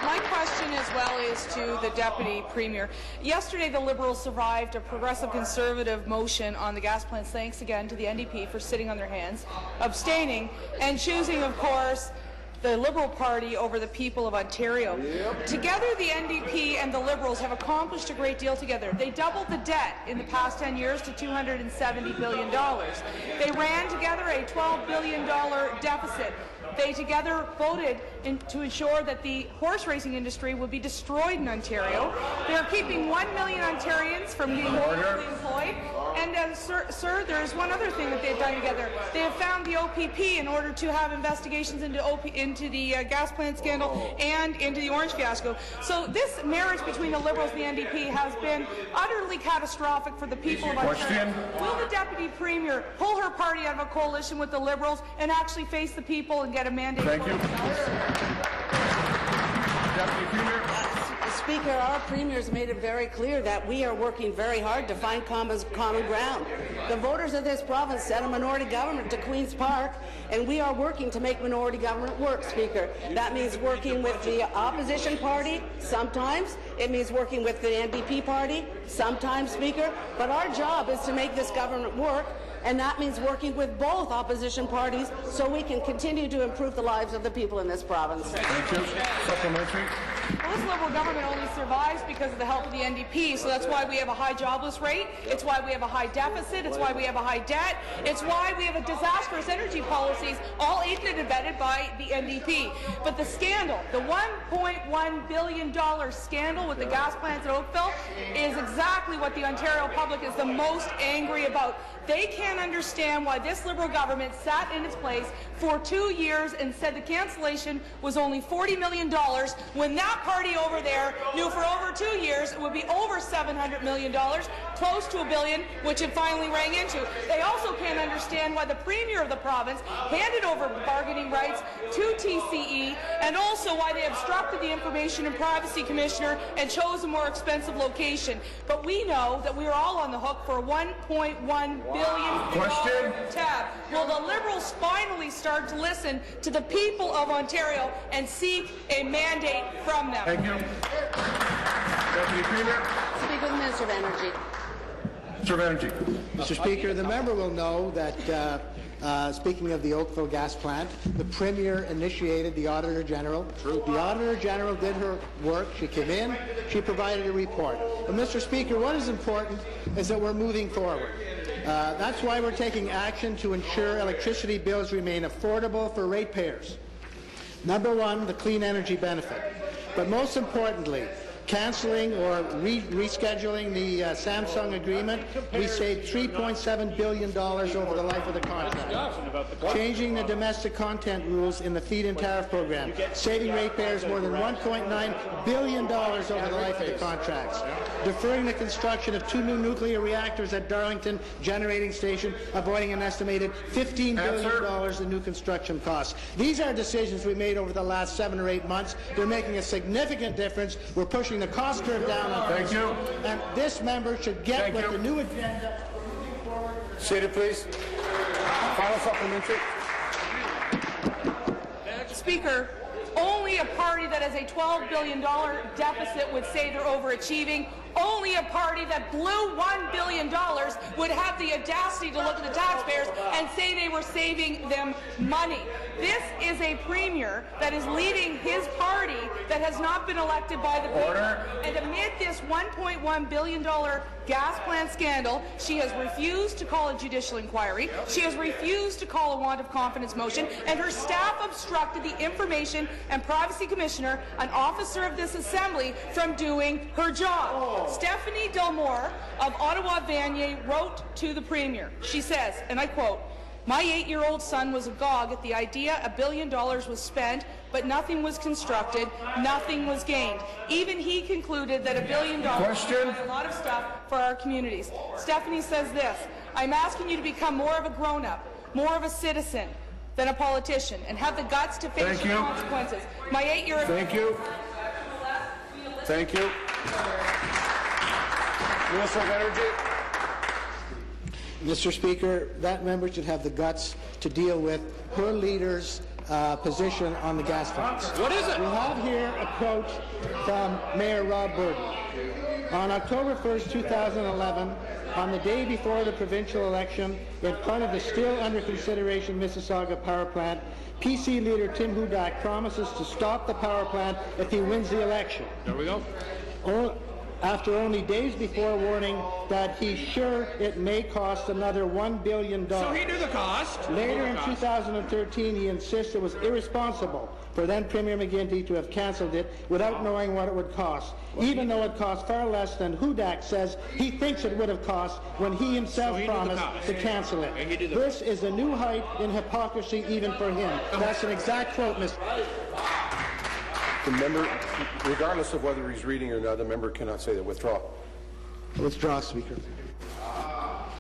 My question as well is to the Deputy Premier. Yesterday, the Liberals survived a Progressive Conservative motion on the gas plants. Thanks again to the NDP for sitting on their hands, abstaining, and choosing, of course, the Liberal Party over the people of Ontario. Yep. Together, the NDP and the Liberals have accomplished a great deal together. They doubled the debt in the past 10 years to $270 billion. They ran together a $12 billion deficit. They together voted to ensure that the horse racing industry would be destroyed in Ontario. They are keeping 1 million Ontarians from being legally employed. And sir, there is one other thing that they've done together. They have found the OPP in order to have investigations into the gas plant scandal and into the orange fiasco. So this marriage between the Liberals and the NDP has been utterly catastrophic for the people of Ontario. Will the Deputy Premier pull her party out of a coalition with the Liberals and actually face the people and get a mandate? Thank you. Deputy Premier. Speaker, our Premier has made it very clear that we are working very hard to find common ground. The voters of this province sent a minority government to Queen's Park, and we are working to make minority government work, Speaker. That means working with the opposition party sometimes. It means working with the NDP party sometimes, Speaker. But our job is to make this government work, and that means working with both opposition parties so we can continue to improve the lives of the people in this province. Thank you. Supplementary. Well, this Liberal government only survives because of the help of the NDP, so that's why we have a high jobless rate, it's why we have a high deficit, it's why we have a high debt, it's why we have a disastrous energy policies, all aided and abetted by the NDP. But the scandal, the $1.1 billion scandal with the gas plants at Oakville, is exactly what the Ontario public is the most angry about. They can't understand why this Liberal government sat in its place for 2 years and said the cancellation was only $40 million when that party over there knew for over 2 years it would be over $700 million, close to $1 billion, which it finally rang into. They also can't understand why the Premier of the province handed over bargaining rights to TCE, and also why they obstructed the Information and Privacy Commissioner and chose a more expensive location. But we know that we are all on the hook for $1.1 billion tab. Will the Liberals finally start to listen to the people of Ontario and seek a mandate from them? Thank you. Deputy Premier. Speaker, the Minister of Energy. Minister of Energy. Mr. Speaker, the member will know that, speaking of the Oakville gas plant, the Premier initiated the Auditor General. The Auditor General did her work. She came in. She provided a report. But, Mr. Speaker, what is important is that we're moving forward. That's why we're taking action to ensure electricity bills remain affordable for ratepayers. Number one, the clean energy benefit. But most importantly, cancelling or rescheduling the Samsung agreement, we saved $3.7 billion over the life of the contract. Changing the domestic content rules in the feed-in tariff program, saving ratepayers more than $1.9 billion over the life of the contracts. Deferring the construction of 2 new nuclear reactors at Darlington Generating Station, avoiding an estimated $15 billion in new construction costs. These are decisions we made over the last 7 or 8 months. They're making a significant difference. We're pushing the cost curve down on Thank you. And this member should get with the new agenda. Seated, please. Final supplementary. Speaker, only a party that has a $12 billion deficit would say they're overachieving. Only a party that blew $1 billion would have the audacity to look at the taxpayers and say they were saving them money. This is a Premier that is leading his party that has not been elected by the people. And amid this $1.1 billion gas plant scandal, she has refused to call a judicial inquiry, she has refused to call a want of confidence motion, and her staff obstructed the Information and Privacy Commissioner, an officer of this Assembly, from doing her job. Stephanie Delmore of Ottawa-Vanier wrote to the Premier. She says, and I quote, "My 8-year-old son was agog at the idea $1 billion was spent, but nothing was constructed, nothing was gained. Even he concluded that $1 billion was a lot of stuff for our communities." Stephanie says this, "I'm asking you to become more of a grown-up, more of a citizen than a politician, and have the guts to face the consequences. My 8-year-old..." Thank you. Thank you. Minister of Energy. Mr. Speaker, that member should have the guts to deal with her leader's position on the gas plants. What is it? We have here a quote from Mayor Rob Burton. On October 1st, 2011, on the day before the provincial election, in front of the still under consideration Mississauga power plant, PC leader Tim Hudak promises to stop the power plant if he wins the election. There we go. After only days before warning that he's sure it may cost another $1 billion. So he knew the cost. Later in 2013, he insists it was irresponsible for then Premier McGuinty to have cancelled it without knowing what it would cost, even though it cost far less than Hudak says he thinks it would have cost when he himself promised to cancel it. This is a new height in hypocrisy even for him. That's an exact quote, Mr. The member, regardless of whether he's reading or not, the member cannot say that. Withdraw. Withdraw, Speaker.